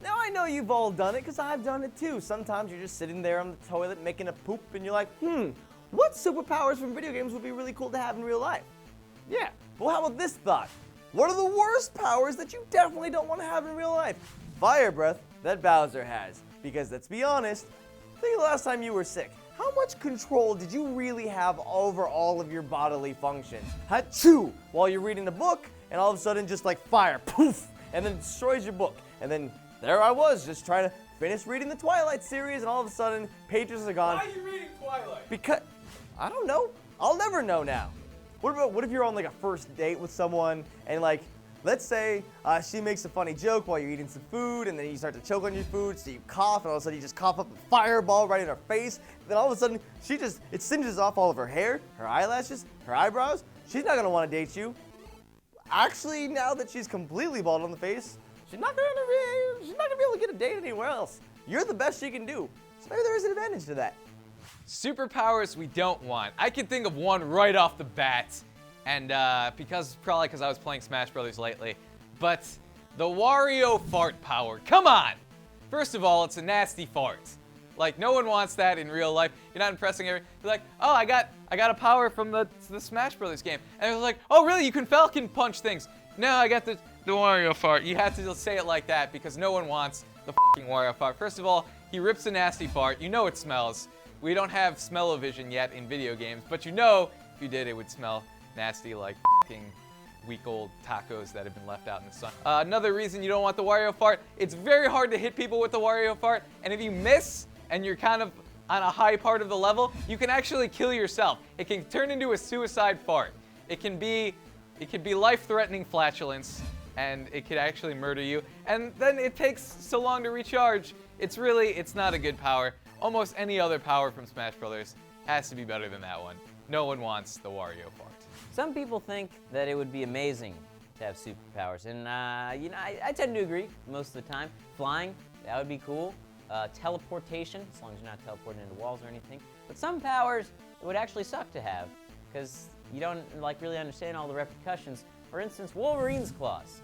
Now I know you've all done it because I've done it too. Sometimes you're just sitting there on the toilet making a poop and you're like, what superpowers from video games would be really cool to have in real life? Yeah, well how about this thought? What are the worst powers that you definitely don't want to have in real life? Fire breath that Bowser has. Because let's be honest, think of the last time you were sick. How much control did you really have over all of your bodily functions? Achoo! While you're reading a book, and all of a sudden just like fire, poof, and then destroys your book. And then there I was, just trying to finish reading the Twilight series, and all of a sudden, pages are gone. Why are you reading Twilight? Because, I don't know. I'll never know now. What if you're on like a first date with someone, and like, let's say she makes a funny joke while you're eating some food, and then you start to choke on your food, so you cough, and all of a sudden you just cough up a fireball right in her face. Then all of a sudden, it singes off all of her hair, her eyelashes, her eyebrows. She's not gonna want to date you. Actually, now that she's completely bald on the face, she's not gonna be able to get a date anywhere else. You're the best she can do, so maybe there is an advantage to that. Superpowers we don't want. I can think of one right off the bat, and probably because I was playing Smash Brothers lately, but the Wario Fart power. Come on! First of all, it's a nasty fart. Like, no one wants that in real life. You're not impressing everyone. You're like, oh, I got a power from the Smash Brothers game. And it was like, oh, really? You can Falcon punch things. No, I got the Wario Fart. You have to just say it like that because no one wants the f***ing Wario Fart. First of all, he rips a nasty fart. You know it smells. We don't have smell-o-vision yet in video games, but you know if you did, it would smell nasty like f***ing week-old tacos that have been left out in the sun. Another reason you don't want the Wario Fart, it's very hard to hit people with the Wario Fart, and if you miss, and you're kind of on a high part of the level, you can actually kill yourself. It can turn into a suicide fart. It can be life-threatening flatulence, and it could actually murder you. And then it takes so long to recharge. It's not a good power. Almost any other power from Smash Brothers has to be better than that one. No one wants the Wario Fart. Some people think that it would be amazing to have superpowers, and I tend to agree most of the time. Flying, that would be cool. Teleportation, as long as you're not teleporting into walls or anything. But some powers it would actually suck to have, because you don't really understand all the repercussions. For instance, Wolverine's claws.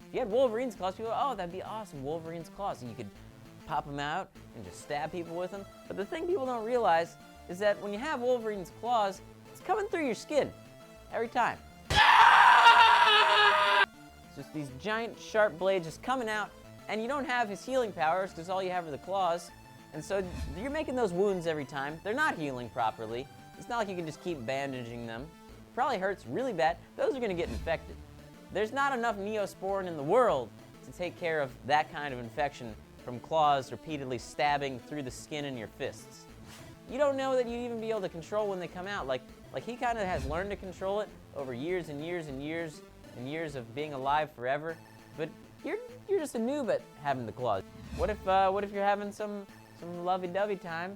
If you had Wolverine's claws, people go, oh, that'd be awesome, Wolverine's claws. And you could pop them out and just stab people with them. But the thing people don't realize is that when you have Wolverine's claws, it's coming through your skin every time. It's just these giant sharp blades just coming out. And you don't have his healing powers because all you have are the claws. And so you're making those wounds every time. They're not healing properly. It's not like you can just keep bandaging them. It probably hurts really bad. Those are going to get infected. There's not enough Neosporin in the world to take care of that kind of infection from claws repeatedly stabbing through the skin in your fists. You don't know that you'd even be able to control when they come out. Like he kind of has learned to control it over years and years and years and years of being alive forever. But you're just a noob at having the claws. What if you're having some lovey-dovey time,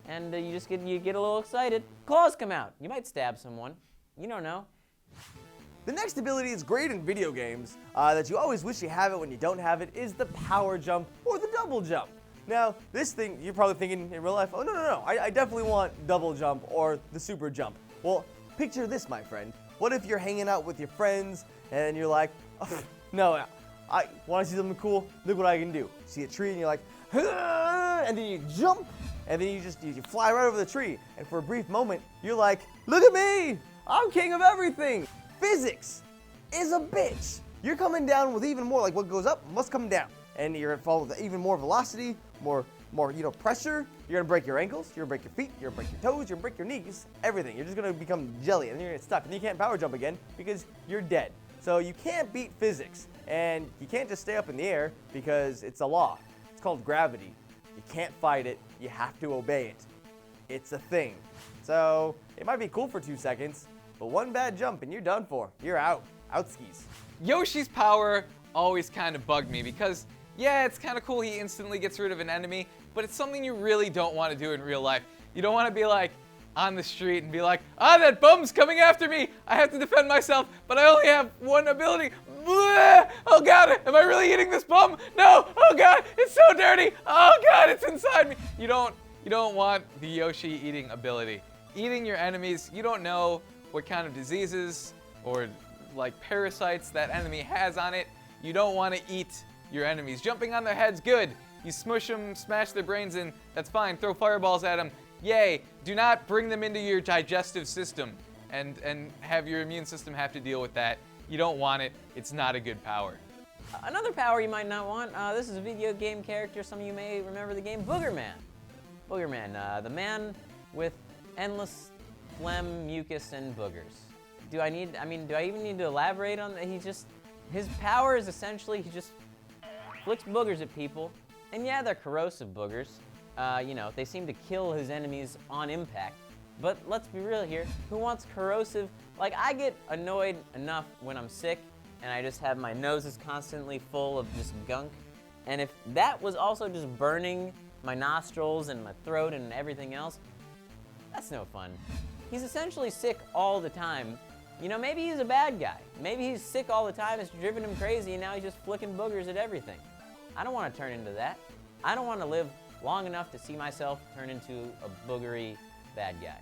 and you get a little excited? Claws come out. You might stab someone. You don't know. The next ability is great in video games that you always wish you have it when you don't have it is the power jump or the double jump. Now, this thing you're probably thinking in real life, oh no, I definitely want double jump or the super jump. Well, picture this, my friend. What if you're hanging out with your friends and you're like, oh, no. I want to see something cool. Look what I can do. See a tree and you're like, and then you jump, and then you fly right over the tree. And for a brief moment, you're like, look at me! I'm king of everything! Physics is a bitch. You're coming down with even more, like what goes up must come down. And you're gonna fall with even more velocity, more pressure. You're gonna break your ankles, you're gonna break your feet, you're gonna break your toes, you're gonna break your knees, everything. You're just gonna become jelly, and then you're gonna get stuck, and you can't power jump again because you're dead. So you can't beat physics, and you can't just stay up in the air because it's a law. It's called gravity. You can't fight it, you have to obey it. It's a thing. So it might be cool for 2 seconds, but one bad jump and you're done for. You're out. Out skis. Yoshi's power always kind of bugged me because, yeah, it's kind of cool he instantly gets rid of an enemy, but it's something you really don't want to do in real life. You don't want to be like on the street and be like, that bum's coming after me. I have to defend myself, but I only have one ability. Blah! Oh God, am I really eating this bum? No, oh God, it's so dirty. Oh God, it's inside me. You don't want the Yoshi eating ability. Eating your enemies, you don't know what kind of diseases or like parasites that enemy has on it. You don't want to eat your enemies. Jumping on their heads, good. You smush them, smash their brains in, that's fine. Throw fireballs at them, yay. Do not bring them into your digestive system and have your immune system have to deal with that. You don't want it. It's not a good power. Another power you might not want, this is a video game character. Some of you may remember the game Booger Man. Booger Man, the man with endless phlegm, mucus, and boogers. Do I even need to elaborate on that? His power is essentially he just flicks boogers at people. And yeah, they're corrosive boogers. They seem to kill his enemies on impact. But let's be real here. Who wants corrosive? Like, I get annoyed enough when I'm sick and I just have my nose is constantly full of just gunk. And if that was also just burning my nostrils and my throat and everything else, that's no fun. He's essentially sick all the time. Maybe he's a bad guy. Maybe he's sick all the time, it's driven him crazy, and now he's just flicking boogers at everything. I don't want to turn into that. I don't want to live long enough to see myself turn into a boogery bad guy.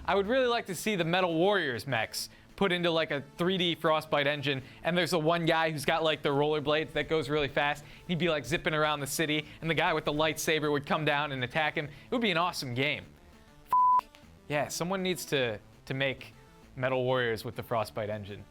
I would really like to see the Metal Warriors mechs put into like a 3D Frostbite engine, and there's a one guy who's got like the rollerblades that goes really fast. He'd be like zipping around the city, and the guy with the lightsaber would come down and attack him. It would be an awesome game. Yeah, someone needs to make Metal Warriors with the Frostbite engine.